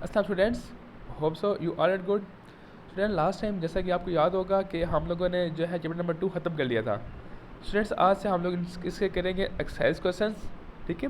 अस्सलाम students, hope so you are at good. Student, last time जैसा कि आपको याद होगा कि हम लोगों ने जो है चैप्टर नंबर 2 ख़त्म कर लिया था। स्टूडेंट्स, आज से हम लोग इसके करेंगे एक्सरसाइज क्वेश्चंस। ठीक है,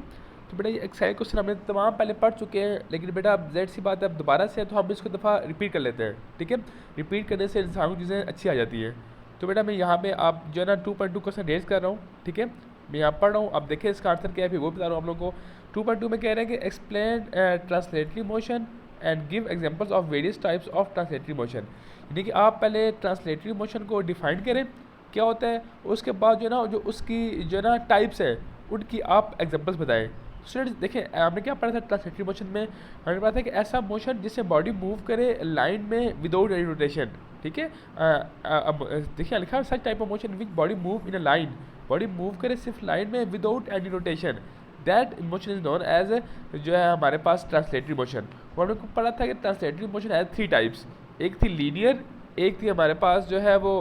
तो बेटा ये एक्सरसाइज क्वेश्चन हमने तमाम पहले पढ़ चुके हैं, लेकिन बेटा अब जेड सी बात है, अब दोबारा से है तो हम इसको दफ़ा रिपीट कर लेते हैं। ठीक है, रिपीट करने से इंसान को चीज़ें अच्छी आ जाती हैं। तो बेटा मैं यहाँ पे आप जो है ना 2.2 क्वेश्चन रेज कर रहा हूँ। ठीक है, मैं यहाँ पढ़ रहा हूँ, आप देखिए इसका आंसर क्या है, फिर वो बता रहा हूँ आप लोगों को। 2.2 में कह रहे हैं कि explain translatory motion and give examples of various types of translatory motion. यानी कि आप पहले ट्रांसलेटरी मोशन को डिफाइन करें क्या होता है, उसके बाद जो है ना जो उसकी जो है ना टाइप्स है उनकी आप एग्जांपल्स बताएं। स्टूडेंट्स देखें, हमने क्या पढ़ा था ट्रांसलेटरी मोशन में, हमने पढ़ा था कि ऐसा मोशन जिससे बॉडी मूव करे लाइन में विदाउट एनी रोटेशन। ठीक है, अब देखिए लिखा है such type of motion which body move in a line, body move करे सिर्फ लाइन में without any rotation, that motion is known as जो है हमारे पास ट्रांसलेटरी मोशन। और हमने पढ़ा था कि ट्रांसलेटरी मोशन है 3 टाइप्स, एक थी लीनियर, एक थी हमारे पास जो है वो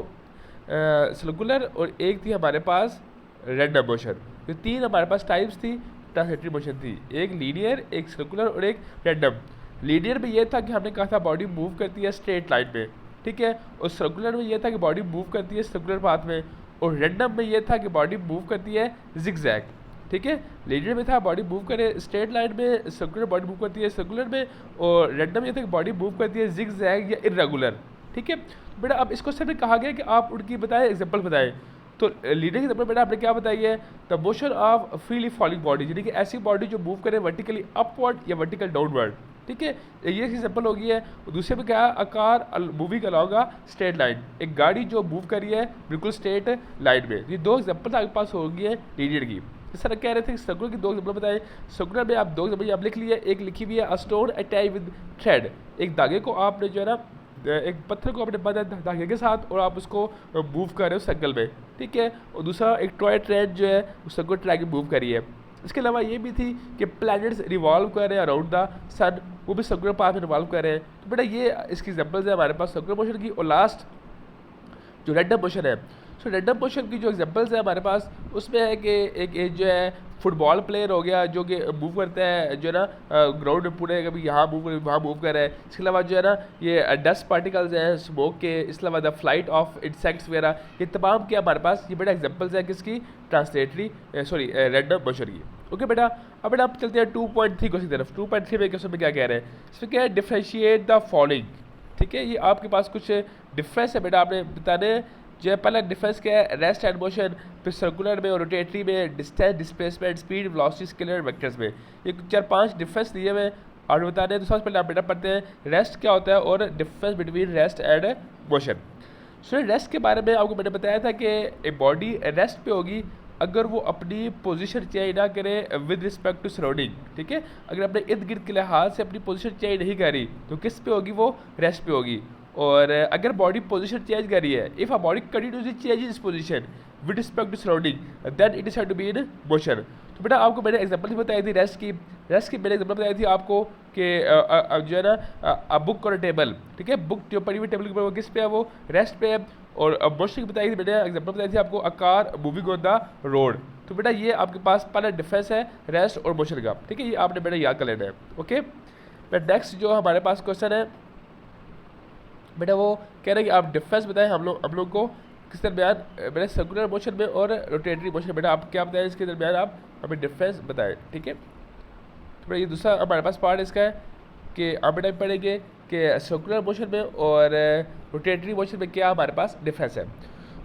सर्कुलर, और एक थी हमारे पास रैंडम मोशन। तो 3 हमारे पास टाइप्स थी ट्रांसलेटरी मोशन थी, एक लीनियर, एक सर्कुलर और एक रैंडम। लीनियर में ये था कि हमने कहा था बॉडी मूव करती है स्ट्रेट लाइन में। ठीक है, और सर्कुलर में ये था कि बॉडी मूव करती है सर्कुलर पाथ में, और रैंडम में ये था कि बॉडी मूव करती है जिगजैग। ठीक है, लीनियर में था बॉडी मूव करे स्ट्रेट लाइन में, सर्कुलर बॉडी मूव करती है सर्कुलर में, और रैंडम ये था कि बॉडी मूव करती है जिगजैग या इर्रेगुलर। ठीक है, बेटा अब इस क्वेश्चन में कहा गया कि आप उनकी बताएं, एग्जांपल बताएं। तो लीनियर की एग्जांपल बेटा आपने क्या बताई है, the motion of freely falling body, यानी कि ऐसी बॉडी जो मूव करे वर्टिकली अपवर्ड या वर्टिकल डाउनवर्ड। ठीक है, ये एग्जांपल होगी है। दूसरे में क्या है, आकार moving along a straight line, एक गाड़ी जो मूव करी है बिल्कुल स्ट्रेट लाइन में। ये 2 एग्जांपल आपके पास होगी है लीनियर की। इस तरह कह रहे थे सर्कुलर की 2 एग्जांपल बताए। सर्कुलर में आप 2 एग्जांपल आप लिख लिए, एक लिखी हुई है a stone attach with thread, एक धागे को आपने जो है ना एक पत्थर को अपने बंधा धागे के साथ और आप उसको मूव कर रहे हो सर्कल में। ठीक है, और दूसरा एक टॉय ट्रेन जो है उस सर्कल ट्रैक में मूव करी है। इसके अलावा ये भी थी कि प्लैनेट्स रिवॉल्व कर रहे हैं अराउंड द सन, वो भी सर्कुलर पाथ में रिवॉल्व कर रहे हैं। तो बेटा ये इसकी एग्जांपल्स है हमारे पास सर्कुलर मोशन की। और लास्ट जो रैंडम मोशन है, सो रैंडम मोशन की जो एग्जांपल्स है हमारे पास उसमें है कि एक जो है फुटबॉल प्लेयर हो गया जो कि मूव करता है जो है ना ग्राउंड में पूरे, कभी यहाँ मूव कर वहाँ मूव कर रहा है। इसके अलावा जो है ना ये डस्ट पार्टिकल्स हैं स्मोक के, इसके अलावा द फ्लाइट ऑफ इंसेक्ट्स वगैरह, ये तमाम क्या हमारे पास ये बेटा एग्जांपल्स है किसकी, ट्रांसलेटरी सॉरी रैंडम मोशन की। ओके बेटा, अब बेटा आप चलते हैं 2.3 क्वेश्चन की तरफ। 2.3 में क्वेश्चन में क्या कह रहे हैं, इसमें क्या है, डिफरेंशिएट द फॉलोइंग। ठीक है, ये आपके पास कुछ डिफरेंस है बेटा, आपने बताने जो है पहला डिफरेंस क्या है, रेस्ट एंड मोशन, फिर सर्कुलर में और रोटेटरी में, distance, displacement, speed, velocity, scalar, vectors में, ये 4-5 डिफरेंस दिए हुए और बताने। तो सबसे पहले आप बेटा पढ़ते हैं रेस्ट क्या होता है और difference between rest and motion. So rest के बारे में आपको मैंने बताया था कि एक बॉडी रेस्ट पे होगी अगर वो अपनी पोजीशन चेंज ना करे विद रिस्पेक्ट टू सराउंडिंग। ठीक है, अगर अपने इर्द गिर्द के लिहाज से अपनी पोजीशन चेंज नहीं करी तो किस पे होगी, वो रेस्ट पे होगी। और अगर बॉडी पोजीशन चेंज कर रही है, if a body continuously change its position with respect to surrounding then it is had to be in motion. तो बेटा आपको मैंने एग्जांपल ही बताई थी रेस्ट की मैंने एग्जांपल बताई थी आपको कि जो है ना बुक और टेबल। ठीक है, बुक जो पड़ी हुई टेबल के ऊपर वो किस पे है, वो रेस्ट पे है। और मोशन की बताई थी मैंने एग्जांपल बताई थी आपको, आकार मूविंग ऑन द रोड। तो बेटा ये आपके पास पहला डिफरेंस है रेस्ट और मोशन का। ठीक है, ये आपने बेटा याद कर लेना है। ओके बेटा, नेक्स्ट जो हमारे पास क्वेश्चन है बेटा वो कह रहे हैं कि आप डिफरेंस बताएं हम लोग को किस दरमियान बेटा सर्कुलर मोशन में और रोटेटरी मोशन। बेटा आप क्या बताएं इसके दरमियान, आप हमें डिफरेंस बताएं। ठीक है, तो बेटा ये दूसरा हमारे पास पार्ट इसका है कि आप बेटा पढ़ेंगे कि सर्कुलर मोशन में और रोटेटरी मोशन में क्या हमारे पास डिफरेंस है।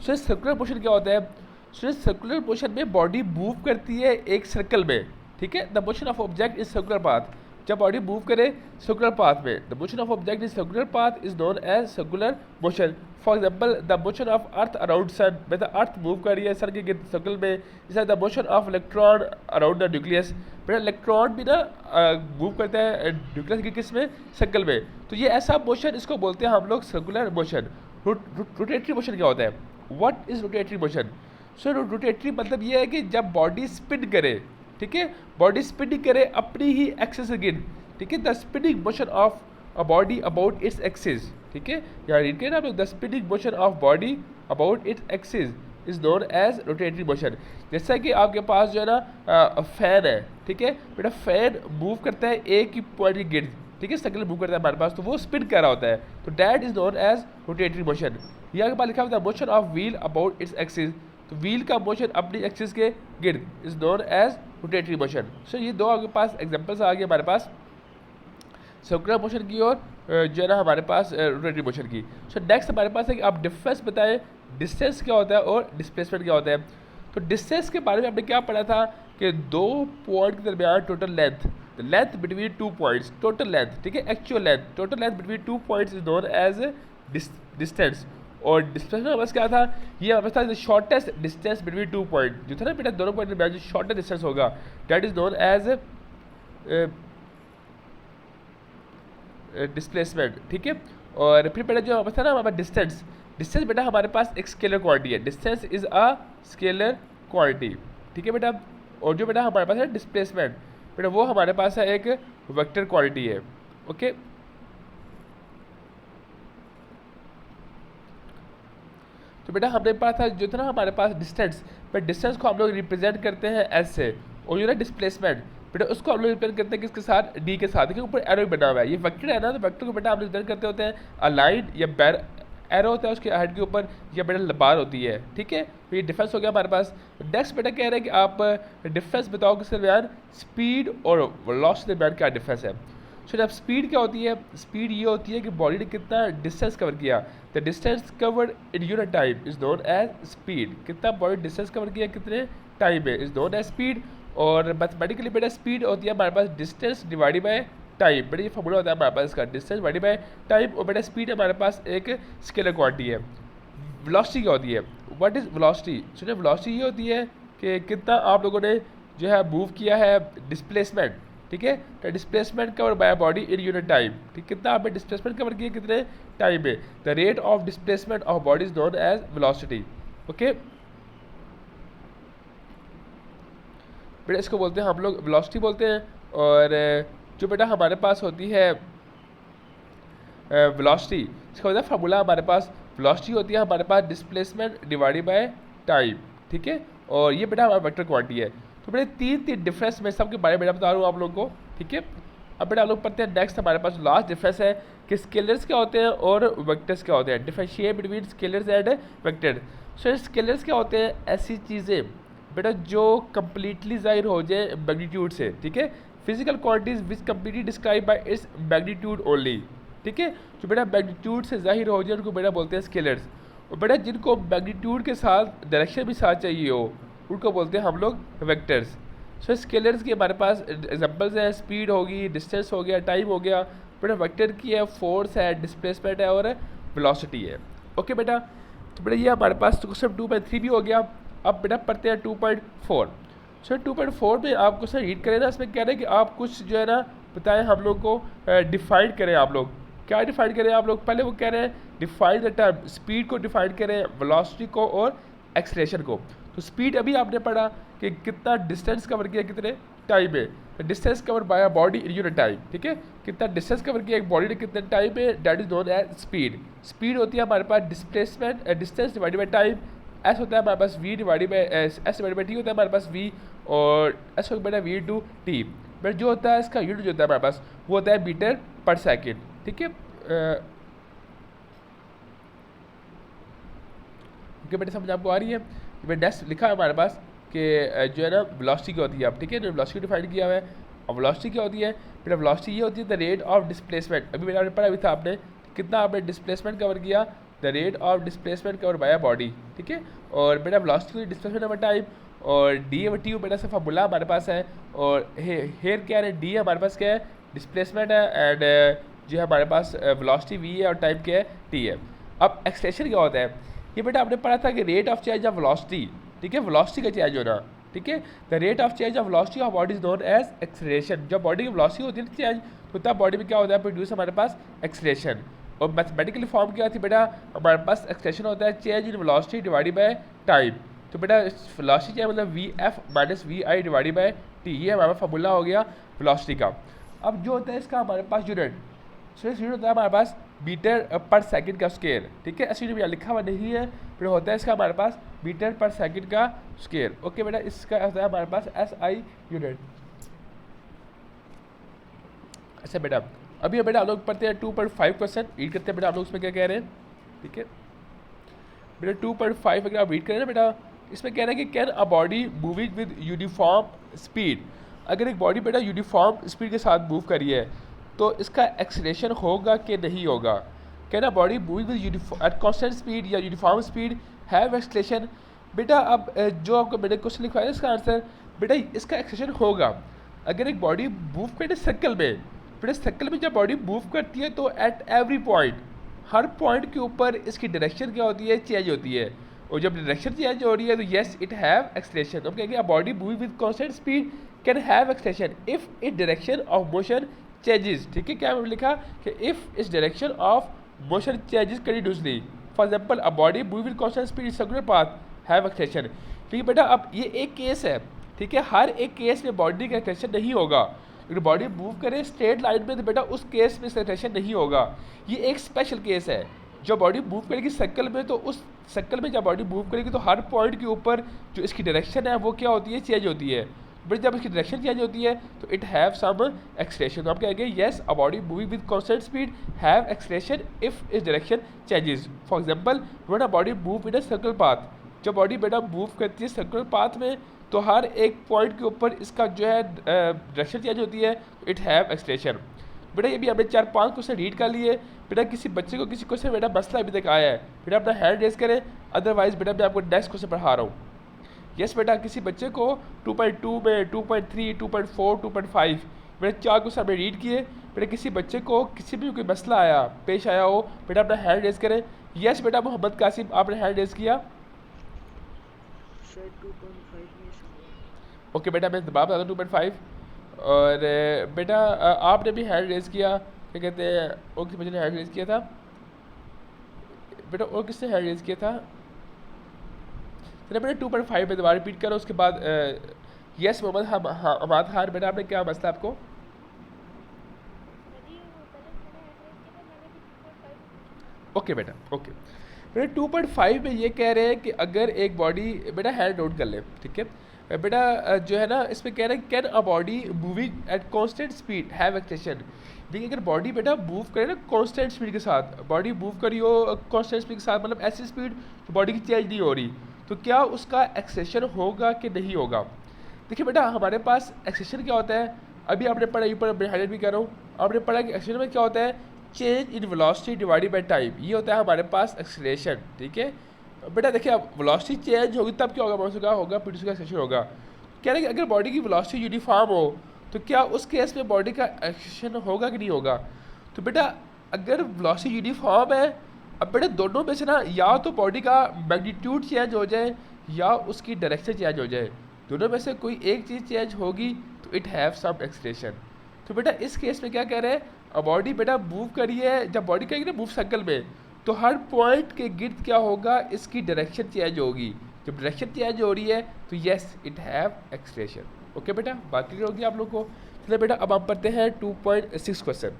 सो सर्कुलर मोशन क्या होता है, सो सर्कुलर मोशन में बॉडी मूव करती है एक सर्कल में। ठीक है, the motion of object is circular path, जब बॉडी मूव करे सर्कुलर पाथ में, the motion of object is circular path is known as circular motion. For example the motion of earth around sun, में the earth move कर रही है सन के circle में, जैसे the motion of electron around the nucleus, बेटा electron भी ना मूव करता है न्यूक्लियस के किस में, सर्कल में। तो ये ऐसा मोशन इसको बोलते हैं हम लोग सर्कुलर मोशन। रोटेटरी मोशन क्या होता है, what is rotatory motion, so rotatory मतलब ये है कि जब बॉडी स्पिन करे, ठीक है, बॉडी स्पिनिंग करे अपनी ही एक्सिस अगेन। ठीक है, the spinning motion of a body about its axis. ठीक है, यहाँ रीड करें आप लोग, the spinning motion of body about its axis is known as rotatory motion. जैसा कि आपके पास जो है ना फैन है, ठीक है बेटा, फैन मूव करता है एक ही पॉइंट के गिर्द, ठीक है, सर्कुलर मूव करता है हमारे पास, तो वो स्पिन कर रहा होता है, तो that is known as rotatory motion. यहाँ के पास लिखा होता है motion of wheel about its axis, तो व्हील का मोशन अपनी एक्सिस के गिर्द is known as rotatory motion. So ये दो आपके पास एग्जांपल्स आ गए हमारे पास सर्कुलर मोशन की और जो है ना हमारे पास रोटेटरी मोशन की। सो नेक्स्ट हमारे पास है कि आप डिफरेंस बताएं, डिस्टेंस क्या होता है और डिस्प्लेसमेंट क्या होता है। तो डिस्टेंस के बारे में हमने क्या पढ़ा था कि दो पॉइंट के दरमियान total length, the length between 2 points, total length, ठीक है, actual length, total length between 2 points is known as distance. और डिस्प्लेसमेंट हमारे क्या था, ये हमारे था शॉर्टेस्ट डिस्टेंस बिटवीन 2 पॉइंट, जो था ना बेटा दोनों पॉइंट के दरमियान जो शॉर्टेस्ट डिस्टेंस होगा that is known as displacement, ठीक है। और फिर बेटा जो था ना हमारा डिस्टेंस, डिस्टेंस बेटा हमारे पास एक स्केलर क्वांटिटी है, distance is a scalar quantity, ठीक है बेटा। और जो बेटा हमारे पास है डिस्प्लेसमेंट बेटा वो हमारे पास है एक वेक्टर क्वांटिटी है, ओके। तो बेटा हमने पढ़ा था जो था ना हमारे पास डिस्टेंस, पर डिस्टेंस को हम लोग रिप्रेजेंट करते हैं एस से, और जो ना डिस्प्लेसमेंट बेटा उसको हम लोग रिप्रेजेंट करते हैं किसके साथ, डी के साथ, देखिए ऊपर एरो बना हुआ है, ये वेक्टर है ना, तो वेक्टर को बेटा हम लोग रिप्रेजेंट करते होते हैं अलाइंड या बैर एरो होता है उसके हेड के ऊपर, या बेटा बार होती है, ठीक है। तो ये डिफरेंस हो गया हमारे पास। नेक्स्ट बेटा कह रहे हैं कि आप डिफरेंस बताओ किसके दरमियान स्पीड और वेलोसिटी के दरमियान क्या डिफरेंस है। सो जब स्पीड क्या होती है, स्पीड ये होती है कि बॉडी ने कितना डिस्टेंस कवर किया, the distance covered in unit time is known as speed, कितना बॉडी डिस्टेंस कवर किया कितने टाइम में इज नोन एज स्पीड। और मैथमेटिकली बेटा स्पीड होती है हमारे पास डिस्टेंस डिवाइडेड बाय टाइम, बेटा ये फॉर्मूला होता है हमारे पास इसका, डिस्टेंस डिवाइडेड बाय टाइम। और बेटा स्पीड हमारे पास एक स्केलर क्वांटिटी है। वेलोसिटी क्या होती है, व्हाट इज वेलोसिटी, सुनिए वेलोसिटी ये होती है कि कितना आप लोगों ने जो है मूव किया है, डिस्प्लेसमेंट, ठीक है, तो displacement cover by body in unit time, ठीक, कितना आपने डिस्प्लेसमेंट कवर किया कितने टाइम में, the rate of displacement of body is known as velocity, okay. बेटा इसको बोलते हैं हम लोग वेलोसिटी बोलते हैं। और जो बेटा हमारे पास होती है वेलोसिटी, इसका होता है फार्मूला हमारे पास, वेलोसिटी होती है हमारे पास डिस्प्लेसमेंट डिवाइडेड बाय टाइम, ठीक है। और ये बेटा हमारा वेक्टर क्वांटिटी है। तो बेटा तीन डिफरेंस मैं सबके बारे में बेटा बता रहा हूँ आप लोगों को, ठीक है। अब बेटा हम लोग पढ़ते हैं नेक्स्ट हमारे पास लास्ट डिफरेंस है कि स्केलर्स क्या होते हैं और वेक्टर्स क्या होते हैं, differentiate between scalars and vector. So scalars क्या होते हैं, ऐसी चीज़ें बेटा जो कम्प्लीटली ज़ाहिर हो जाए मैग्नीट्यूड से, ठीक है, physical quantities which completely describe by its magnitude only, ठीक है, जो बेटा मैग्नीट्यूड से ज़ाहिर हो जाए उनको बेटा बोलते हैं स्केलर्स। और बेटा जिनको मैग्नीट्यूड के साथ डायरेक्शन भी साथ चाहिए हो उनको बोलते हैं हम लोग वेक्टर्स। सो स्केलर्स के हमारे पास एग्जांपल्स हैं, स्पीड होगी, डिस्टेंस हो गया, टाइम हो गया, बेटा वेक्टर की है फोर्स है, डिस्प्लेसमेंट है और वेलोसिटी है, ओके बेटा। तो बेटा ये हमारे पास क्वेश्चन 2.3 भी हो गया। अब बेटा पढ़ते हैं 2.4। सो 2.4 में आप क्वेश्चन रीड करें ना, इसमें कह रहे हैं कि आप कुछ जो है ना बताएं हम लोग को, डिफाइन करें आप लोग, क्या डिफाइन करें आप लोग, पहले वो कह रहे हैं डिफाइन द टर्म, स्पीड को डिफाइन करें, वेलोसिटी को और एक्सेलरेशन को। तो स्पीड अभी आपने पढ़ा कि कितना डिस्टेंस कवर किया कितने टाइम में, distance cover by a body in unit time, ठीक है, कितना डिस्टेंस कवर किया एक बॉडी ने कितने टाइम में, that is known as speed. Speed होती है हमारे पास displacement distance divided by time, s होता है हमारे पास v divided by s divided by t होता है हमारे पास वी, और एस होता है वी टू टी। बट जो होता है इसका यूनिट जो होता है हमारे पास वो होता है मीटर पर सेकेंड, ठीक है। ओके बेटा समझ आपको आ रही है। नेक्स्ट लिखा है हमारे पास कि जो है ना वेलोसिटी क्या होती है, अब ठीक है, वेलोसिटी डिफाइन किया हुआ है। और वेलोसिटी क्या होती है बेटा, वेलोसिटी ये होती है द रेट ऑफ डिस्प्लेसमेंट, अभी मैंने पढ़ा भी था आपने कितना आपने डिस्प्लेसमेंट कवर किया, the rate of displacement cover by body, ठीक है। और बेटा वेलोसिटी डिस्प्लेसमेंट ओवर टाइम, और डी ओवर टी बेटा से फॉर्मूला हमारे पास है। और हेयर क्या है, डी हमारे पास क्या है डिस्प्लेसमेंट है, एंड जो है हमारे पास वेलोसिटी वी है और टाइम क्या है टी है। अब एक्सलेशन क्या होता है, ये बेटा आपने पढ़ा था कि rate of change of velocity, ठीक है, वेलोसिटी का चेंज होना, ठीक है, the rate of change of velocity of body is known as acceleration. जब बॉडी की वेलोसिटी होती है चेंज तो तब बॉडी में क्या होता है प्रोड्यूस हमारे पास एक्सेलरेशन। और मैथमेटिकली फॉर्म क्या थी बेटा, हमारे पास एक्सप्रेशन होता है change in velocity divided by time. तो बेटा वेलोसिटी क्या मतलब V F minus V I divided by T, ये हमारा फॉर्मूला हो गया वेलोसिटी का। अब जो होता है इसका हमारे पास यूनिट, सो इस यूनिट होता है हमारे पास मीटर पर सेकंड का स्केयर, ठीक है, ऐसे यूनिट यहाँ लिखा हुआ नहीं है, फिर होता है इसका हमारे पास मीटर पर सेकंड का स्केयर, ओके बेटा। इसका होता है हमारे पास एस आई यूनिट। अच्छा बेटा अभी बेटा हम लोग पढ़ते हैं 2.5 क्वेश्चन, रीड करते हैं बेटा हम लोग उसमें क्या कह रहे हैं। ठीक है बेटा 2.5 अगर आप रीड करें ना बेटा, इसमें कह रहे हैं कि can a body moving with uniform speed, अगर एक बॉडी बेटा यूनिफॉर्म स्पीड के साथ मूव करी है तो इसका एक्सीलरेशन होगा कि नहीं होगा। Can a body moving with at constant speed या यूनिफॉर्म स्पीड हैव एक्सीलरेशन। बेटा अब जो आपको मैंने क्वेश्चन लिखवाया है इसका आंसर बेटा इसका एक्सीलरेशन होगा अगर एक बॉडी मूव करे सर्कल में। बेटा सर्कल में जब बॉडी मूव करती है तो at every point, her point के ऊपर इसकी डायरेक्शन क्या होती है, चेंज होती है, और जब डायरेक्शन चेंज हो रही है तो येस इट हैव एक्सीलरेशन। हम कहेंगे अ body moving with constant speed can have acceleration if it direction of motion changes. ठीक है क्या मैंने लिखा कि if its direction of motion changes continuously, for example a body moving with constant speed in circular path have acceleration. ठीक है बेटा अब ये एक केस है, ठीक है हर एक केस में बॉडी का एक्सीलरेशन नहीं होगा। अगर बॉडी मूव करे स्ट्रेट लाइन में तो बेटा उस केस में एक्सीलरेशन नहीं होगा। ये एक स्पेशल केस है, जो बॉडी मूव करेगी सर्कल में तो उस सर्कल में जब बॉडी मूव करेगी तो हर पॉइंट के ऊपर जो इसकी डायरेक्शन है वो क्या होती है, चेंज होती है। बट जब इसकी डायरेक्शन चेंज होती है तो इट हैव सम एक्सीलरेशन। तो आप कहेंगे yes a body moving with constant speed have acceleration if its direction changes. For example when a body move in a circle path, जब बॉडी बेटा मूव करती है सर्कल पाथ में तो हर एक पॉइंट के ऊपर इसका जो है डायरेक्शन चेंज होती है, इट हैव एक्सीलरेशन। बेटा ये भी हमने 4-5 क्वेश्चन रीड कर लिए। बेटा किसी बच्चे को किसी क्वेश्चन बेटा मसला अभी तक आया है बेटा अपना हैंड रेज करें, अदरवाइज बेटा मैं आपको नेक्स्ट क्वेश्चन पढ़ा रहा हूँ। यस बेटा किसी बच्चे को 2.2 में 2.3 2.4 2.5 बेटा 4 क्वेश्चन हमने रीड किए। बेटा किसी बच्चे को किसी भी कोई मसला आया पेश आया हो बेटा अपना हैंड रेज करें। यस बेटा मोहम्मद कासिम आपने हैंड रेज किया। ओके बेटा मैं दबाव बता दूँ 2.5। और बेटा आपने भी हैंड रेज किया, क्या कहते हैं और किसी बच्चे ने हैंड रेज किया था बेटा, और किसने हैंड रेज किया था। चलिए बेटा 2.5 में दोबारा रिपीट करो उसके बाद यस मोहम्मद हमाद खान बेटा आपने क्या मसला आपको। ओके बेटा ओके बेटा 2.5 में ये कह रहे हैं कि अगर एक बॉडी बेटा हैंड नोट कर ले, ठीक है बेटा जो है ना इसमें कह रहे हैं can a body moving at constant speed have acceleration. देखिए अगर बॉडी बेटा मूव करे ना कांस्टेंट स्पीड के साथ, बॉडी मूव करी हो कांस्टेंट स्पीड के साथ मतलब ऐसी स्पीड तो बॉडी की चेंज नहीं हो रही, तो क्या उसका एक्सेशन होगा कि नहीं होगा। देखिए बेटा हमारे पास एक्सेशन क्या होता है, अभी आपने पढ़ा ऊपर मैं हाईलाइट भी कर रहा हूँ, आपने पढ़ा कि एक्सेशन में क्या होता है, change in velocity divided by time, ये होता है हमारे पास एक्सेलरेशन। ठीक है बेटा देखिए अब वेलोसिटी चेंज होगी तब क्या होगा, मास का होगा पीटी का एक्सेशन होगा। कह रहे हैं कि अगर बॉडी की वेलोसिटी यूनिफॉर्म हो तो क्या उस केस में बॉडी का एक्सेशन होगा कि नहीं होगा। तो बेटा अगर वेलोसिटी यूनिफॉर्म है, अब बेटा दोनों में से ना या तो बॉडी का मैग्नीट्यूड चेंज हो जाए या उसकी डायरेक्शन चेंज हो जाए, दोनों में से कोई एक चीज़ चेंज होगी तो इट हैव सम एक्सीलरेशन। तो बेटा इस केस में क्या कह रहे हैं, अब बॉडी बेटा मूव करिए, जब बॉडी करेगी ना मूव सर्कल में तो हर पॉइंट के गिर्द क्या होगा, इसकी डायरेक्शन चेंज होगी। जब डायरेक्शन चेंज हो रही है तो yes it have acceleration. Okay बेटा बात क्लियर होगी आप लोग को। चलिए बेटा अब हम पढ़ते हैं 2.6 क्वेश्चन।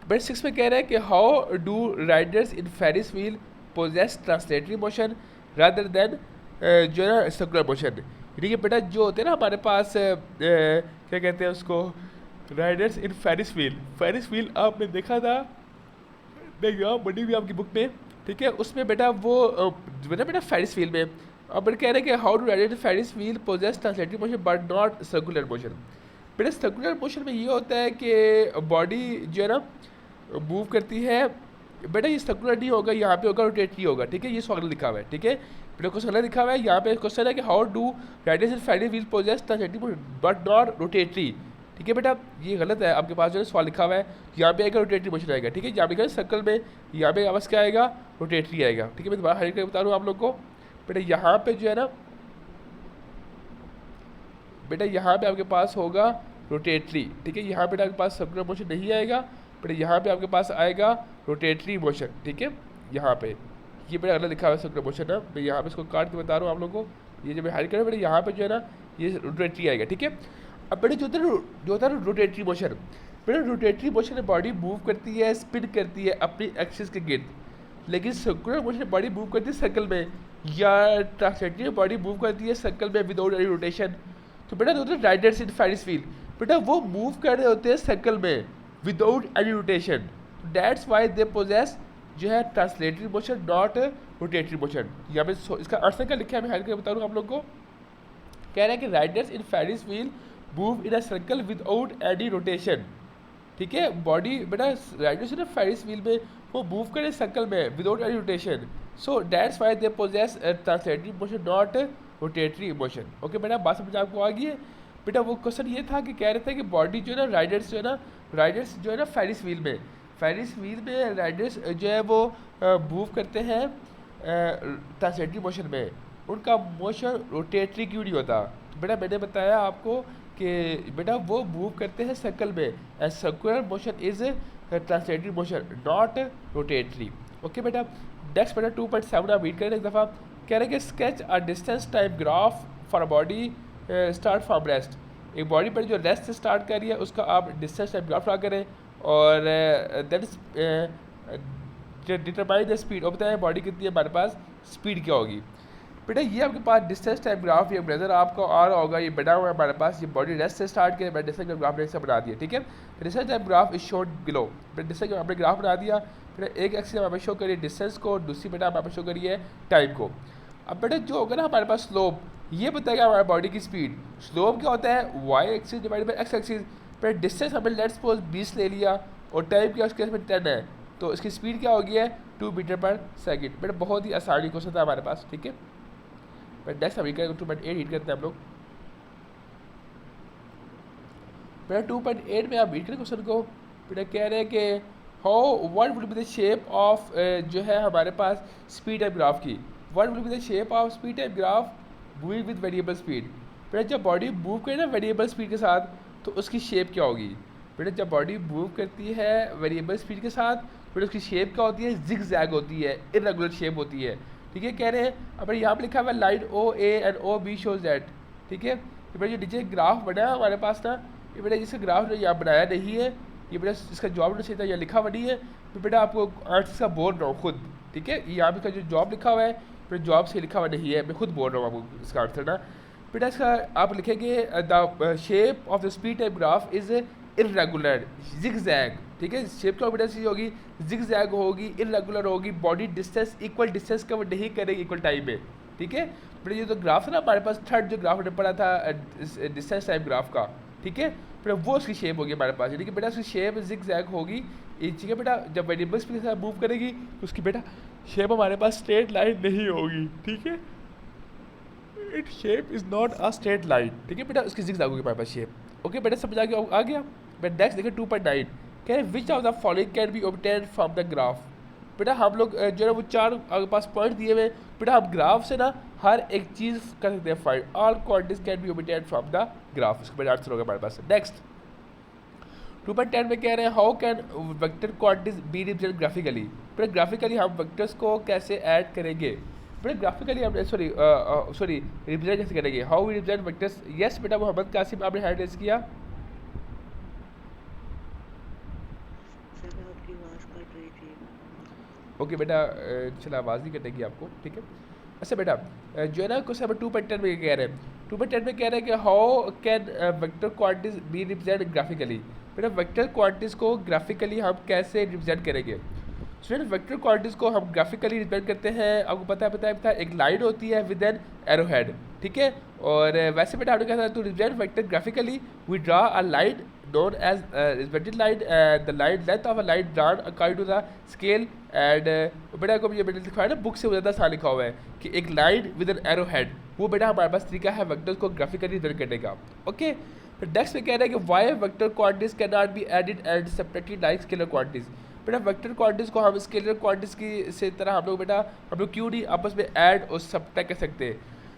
बेटा 6 में कह रहे हैं कि how do riders in Ferris wheel poses translatory motion rather than जो है ना सर्कुलर मोशन। ठीक है बेटा जो होते हैं ना हमारे पास क्या कहते हैं उसको, राइडर्स इन फेरिस व्हील आपने देखा था देखिए बड़ी भी आपकी बुक में, ठीक है उसमें बेटा वो बेटा फेरिस व्हील में अब बेटा कह रहे हैं कि how do riders in Ferris wheel poses translatory motion but not circular motion. बेटा सर्कुलर मोशन में ये होता है कि बॉडी जो है ना मूव करती है, बेटा ये सर्कुलर नहीं होगा, यहाँ पे होगा रोटेटरी होगा। ठीक है ये सवाल लिखा हुआ है, ठीक है बेटा क्वेश्चन लिखा हुआ है यहाँ पे क्वेश्चन है कि how do riders in Ferris wheel poses translatory motion but not rotatory. ठीक है बेटा ये गलत है, आपके पास जो है सवाल लिखा हुआ है यहाँ पे आएगा रोटेटरी मोशन आएगा। ठीक है यहाँ पे सर्कल में यहाँ पे आवाज़ क्या आएगा, रोटेटरी आएगा। ठीक है मैं दोबारा हाईलाइट करके बता रहा हूँ आप लोग को। बेटा यहाँ पे जो है ना बेटा यहाँ पे आपके पास होगा रोटेटरी। ठीक है यहाँ पे आपके पास सर्कुलर मोशन नहीं आएगा, बेटा यहाँ पे आपके पास आएगा रोटेटरी मोशन। ठीक है यहाँ पे ये बेटा गलत लिखा हुआ है सर्कुलर मोशन है, मैं यहाँ पे इसको काट के बता रहा हूँ आप लोगों को। ये जब मैं हाईलाइट कर रहा हूँ बेटा यहाँ पे जो है ना ये रोटेटरी आएगा। ठीक है अब बेटा जो होता है रोटेटरी मोशन, बेटा रोटेटरी मोशन में बॉडी मूव करती है स्पिन करती है अपनी एक्सिस के गिर्द, लेकिन सर्कुलर मोशन में बॉडी मूव करती है सर्कल में, या ट्रांसलेटरी में बॉडी मूव करती है सर्कल में विदाउट रोटेशन। तो बेटा जो होते हैं राइडर्स इन फेरिस व्हील बेटा वो मूव कर रहे होते हैं सर्कल में, without any rotation, that's why they poses जो है translatory motion not rotatory motion. यहाँ पे इसका आंसर क्या लिखा है मैं हाइलाइट करके बता रहा हूँ आप लोग को। कह रहे हैं कि riders in Ferris wheel move in a circle without any rotation. ठीक है, बॉडी बेटा राइडर्स ना फेरिस व्हील में वो मूव करे सर्कल में without any rotation, so that's why they poses translatory motion not rotatory motion. Okay बेटा, बात समझ आपको आ गई है। बेटा वो क्वेश्चन ये था कि कह रहे थे कि बॉडी जो है ना राइडर्स जो है ना फेरिस व्हील में राइडर्स जो है वो मूव करते हैं ट्रांसलेटरी मोशन में, उनका मोशन रोटेटरी क्यों नहीं होता। तो बेटा मैंने बताया आपको कि बेटा वो मूव करते हैं सर्कल में, and circular motion is translatory motion not rotatory. Okay बेटा, नेक्स्ट बेटा 2.7 आप रीड करें एक दफ़ा। कह रहे हैं कि sketch a distance time graph for a body start from rest. एक बॉडी पर जो रेस्ट से स्टार्ट कर रही है उसका आप डिस्टेंस टाइम ग्राफ ड्रा करें, और that is determine the speed, और बताएं बॉडी कितनी है हमारे पास, स्पीड क्या होगी। बेटा ये आपके पास डिस्टेंस टाइम ग्राफ ये नज़र आपको आ रहा होगा, ये बना हुआ है हमारे पास, ये बॉडी रेस्ट से स्टार्ट किया, मैंने डिस्टेंस टाइम ग्राफ ने से बना दिया। ठीक है, distance time graph is showed below. बेटा डिस्टेंस आपने ग्राफ बना दिया, फिर एक एक्सिस हमें शो करिए डिस्टेंस को, दूसरी बेटा हमें शो करिए टाइम को। अब बेटा जो होगा ना हमारे पास स्लोप, ये बताएगा हमारे बॉडी की स्पीड। स्लोप क्या होता है, Y axis divide by X axis. फिर डिस्टेंस हमने लेट्स सपोज 20 ले लिया, और टाइम क्या उसके में 10 है, तो इसकी स्पीड क्या होगी है 2 मीटर पर सेकेंड। बेटा बहुत ही आसानी क्वेश्चन था हमारे पास। ठीक है, बट नेक्स्ट अभी 2.8 रीड करते हैं हम लोग। बेटा 2.8 में आप रीड करें क्वेश्चन को। बेटा कह रहे हैं कि how what would be the shape of जो है हमारे पास स्पीड टाइम ग्राफ की, what would be the shape of speed time graph moving with variable speed. बेटा जब बॉडी मूव करे ना वेरिएबल स्पीड के साथ तो उसकी शेप क्या होगी। बेटा जब बॉडी मूव करती है वेरिएबल स्पीड के साथ, बेटा उसकी शेप क्या होती है, जिग जैग होती है, इरेगुलर शेप होती है। ठीक है, कह रहे हैं अब यहाँ पर लिखा हुआ है line O A and O B shows that. ठीक है, तो बेटा जो नीचे ग्राफ बना है हमारे पास ना, ये बेटा जिसका ग्राफ जो यहाँ बनाया नहीं है, ये बेटा इसका जॉब नहीं चाहिए, यहाँ लिखा हुआ नहीं है, तो बेटा आपको आर्ट्स का बोल रहा हूँ खुद। ठीक है, यहाँ पे जो जॉब लिखा हुआ है बेटा जॉब से लिखा हुआ नहीं है, मैं खुद बोल रहा हूँ आपको इसका आंसर ना। बेटा इसका आप लिखेंगे the shape of the speed type graph is irregular zigzag. ठीक है, शेप क्या बेटा चीज़ होगी, जिग जैग होगी, इरेगुलर होगी, body distance equal distance cover नहीं करेगी इक्वल टाइम में। ठीक है, बेटा ये तो ग्राफ है ना हमारे पास, थर्ड जो ग्राफ हमने पढ़ा था डिस्टेंस टाइप ग्राफ का। ठीक है, बेटा वो उसकी शेप होगी हमारे पास, यानी कि बेटा उसकी शेप जिग जैग होगी। ठीक है बेटा, जब वेरिएबल स्पीड के साथ मूव करेगी तो उसकी बेटा शेप हमारे पास स्ट्रेट लाइन नहीं होगी। ठीक है, it shape is not a straight line. ठीक है बेटा, उसकी जिग जैग होगी हमारे पास शेप। ओके बेटा समझ आ गया। बेटा नेक्स्ट देखिए 2.9 कह रहे which of the following can be obtained from the graph. बेटा हम लोग जो है वो 4 आपके पास पॉइंट दिए हुए, बेटा हम ग्राफ से ना हर एक चीज़ कर सकते हैं find, all quantities can be obtained from the graph. इसका बेटा आंसर होगा हमारे पास। नेक्स्ट 2.10 में कह रहे हैं how can vector quantities be represent graphically. बेटा ग्राफिकली हम वेक्टर्स को कैसे ऐड करेंगे, बेटा ग्राफिकली हम सॉरी रिप्रेजेंट कैसे करेंगे, how we represent vectors. Yes बेटा मोहम्मद कासिम आपने हैंड रेज किया। ओके बेटा चलो आवाज़ नहीं कटेगी आपको। ठीक है, अच्छा बेटा जो है ना क्वेश्चन नंबर 2.10 में कह रहे हैं, 2.10 में कह रहे हैं कि how can vector quantities be represent graphically. बेटा वेक्टर क्वांटिटीज को ग्राफिकली हम कैसे रिप्रेजेंट करेंगे। स्टूडेंट वेक्टर क्वांटिटीज को हम ग्राफिकली रिप्रेजेंट करते हैं, आपको पता है एक लाइन होती है विद एन एरो हेड। ठीक है, और वैसे बेटा आपने कहा था to represent vector graphically we draw a line known as represented line, the line length of a line drawn according to the scale and बेटा को ये बेटा लिखा है ना बुक से ज़्यादा आसान लिखा हुआ है कि एक line with an arrow head, वो बेटा हमारे पास तरीका है वेक्टर्स को ग्राफिकली रिप्रेजेंट करने का। ओके, फिर नेक्स्ट में कह रहा है कि why vector quantities can not be added and separated like scalar quantities. बेटा वेक्टर क्वांटिटीज को हम स्केलर क्वांटिटीज की से तरह हम लोग क्यों नहीं आपस में ऐड और सब्ट्रैक्ट कर सकते।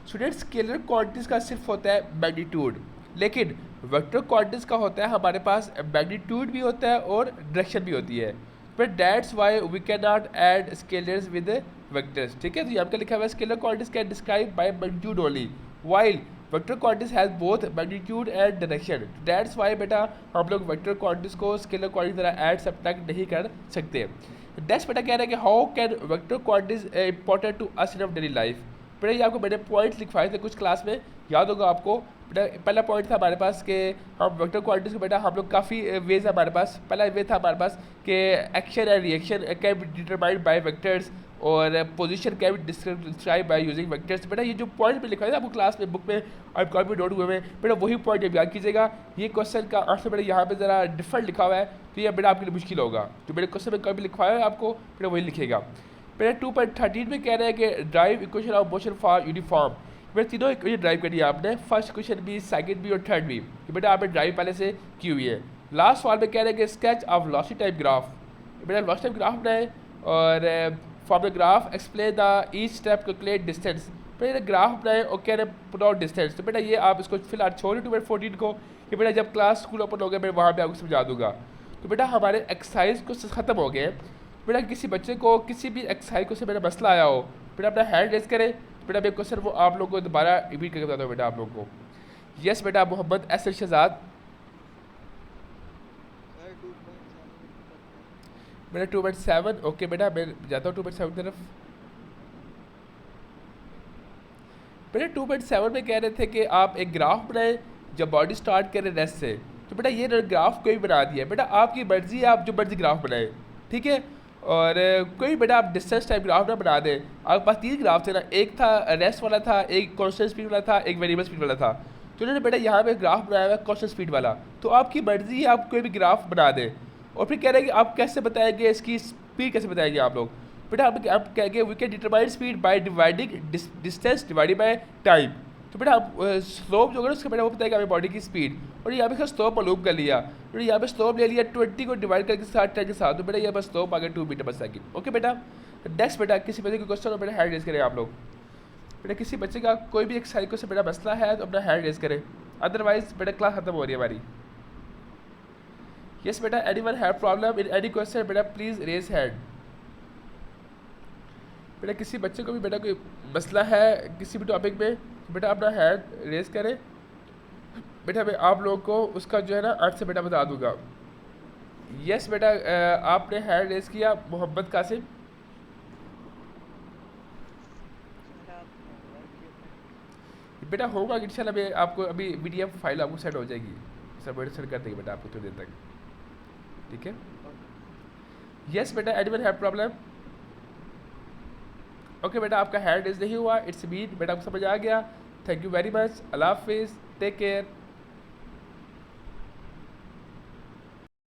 स्टूडेंट स्केलर क्वांटिटीज का सिर्फ होता है मैग्नीट्यूड, लेकिन वेक्टर क्वांटिटीज का होता है हमारे पास मैग्नीट्यूड भी होता है और डायरेक्शन भी होती है, but that's why we can not add scalars with vectors. ठीक है, तो यहाँ पे लिखा हुआ है scalar quantities can describe by magnitude only while vector quantities has both magnitude and direction. That's why बेटा हम लोग वेक्टर क्वांटिटीज को स्केलर क्वांटिटीज तरह ऐड सब्ट्रैक्ट नहीं कर सकते। नेक्स्ट बेटा कह रहे हैं कि how can vector quantities important to us in of daily life. बेटा ये आपको मैंने पॉइंट लिखवाए थे कुछ क्लास में, याद होगा आपको। बेटा पहला पॉइंट था हमारे पास कि हम वेक्टर क्वांटिटीज को बेटा हम लोग काफ़ी वेज है हमारे पास। पहला वे था हमारे पास कि action and reaction can be determined by vectors और position can be describe by using vectors. बेटा ये जो पॉइंट पे लिखा है आपको क्लास में बुक में आप कॉपी नोट हुए हैं, बेटा वही पॉइंट अब याद कीजिएगा। ये क्वेश्चन का आंसर बेटा यहाँ पे ज़रा डिफरेंट लिखा हुआ है, तो ये बेटा आपके लिए मुश्किल होगा। जो मेरे क्वेश्चन में कभी लिखवाया है आपको बेटा वही लिखेगा। बेटा 2.13 में कह रहे हैं कि drive equation of motion for uniform. बेटा तीनों इक्वेशन ड्राइव करी है आपने, फर्स्ट इक्वेशन भी, सेकंड भी और थर्ड भी, कि बेटा आपने ड्राइव पहले से की हुई है। लास्ट सवाल में कह रहे हैं कि sketch of velocity type graph. बेटा वेलोसिटी टाइप ग्राफ बनाए और from the graph explain the each step calculate distance. बेटा ग्राफ बनाए और कह रहे हैं पुट आउट डिस्टेंस। तो बेटा ये आप इसको फिलहाल छोड़े 2.14 को, कि बेटा जब क्लास स्कूल ओपन हो गया मैं वहाँ पे आपको समझा दूंगा। तो बेटा हमारे एक्सरसाइज को ख़त्म हो गए। बेटा किसी बच्चे को किसी भी एक्सरसाइज को से मेरा मसला आया हो, बेटा अपना हैंड रेज करें। बेटा मैं क्वेश्चन वो आप लोगों को दोबारा रिपीट करके बताता हूँ बेटा आप लोगों को। यस बेटा मोहम्मद एस शहजाद। बेटा 2.7 ओके बेटा मैं जाता हूँ 2.7 तरफ। बेटा 2.7 में कह रहे थे कि आप एक ग्राफ बनाएं जब बॉडी स्टार्ट करें रेस्ट से। तो बेटा ये ग्राफ कोई बना दिया, बेटा आपकी मर्जी है, आप जो मर्जी ग्राफ बनाएं, ठीक है। और कोई बेटा आप डिस्टेंस टाइप ग्राफ ना बना दें। आपके पास 3 ग्राफ थे ना, एक था रेस्ट वाला था, एक कॉन्स्टेंट स्पीड वाला था, एक वेरिएबल स्पीड वाला था। तो उन्होंने बेटा यहाँ पे ग्राफ बनाया हुआ है कॉन्स्टेंट स्पीड वाला। तो आपकी मर्जी है, आप कोई भी ग्राफ बना दें। और फिर कह रहे हैं कि आप कैसे बताएंगे, इसकी स्पीड कैसे बताएंगे आप लोग। बेटा आप कहेंगे we can determine speed by dividing distance divided by time. तो बेटा आप स्लोप जो होगा उसका बेटा वो बताएगा हमें बॉडी की स्पीड। और यहाँ पे स्लोप मालूम कर लिया, बेटा यहाँ पे स्लोप ले लिया 20 को डिवाइड करके साथ 10 के साथ। तो बेटा यहाँ पर स्लोप आ गया 2 मीटर पर सेकंड। ओके बेटा नेक्स्ट बेटा किसी बच्चे का क्वेश्चन हो बेटा हैंड रेज करें आप लोग। बेटा किसी बच्चे का कोई भी एक्सरसाइज को से बेटा मसला है तो अपना हैंड रेज करें, अदरवाइज बेटा क्लास खत्म हो रही है हमारी। यस बेटा anyone have problem in any question बेटा प्लीज रेज हैंड। बेटा किसी बच्चे को भी बेटा कोई मसला है किसी भी टॉपिक में तो बेटा अपना हैंड रेज करें, बेटा मैं आप लोगों को उसका जो है ना आंसर बेटा बता दूंगा। यस बेटा आपने हैंड रेज किया मोहम्मद कासिम। बेटा होगा इंशाल्लाह मैं आपको अभी PDF फाइल आपको सेंड हो जाएगी, सबमिट सेंड कर देंगे बेटा आपको थोड़ी देर तक, ठीक है। यस बेटा एनीवन हैव प्रॉब्लम। ओके बेटा आपका हैंड रेज नहीं हुआ, इट्स मीन बेटा आपको समझ आ गया। थैंक यू वेरी मच, अल्लाह हाफिज़, टेक केयर।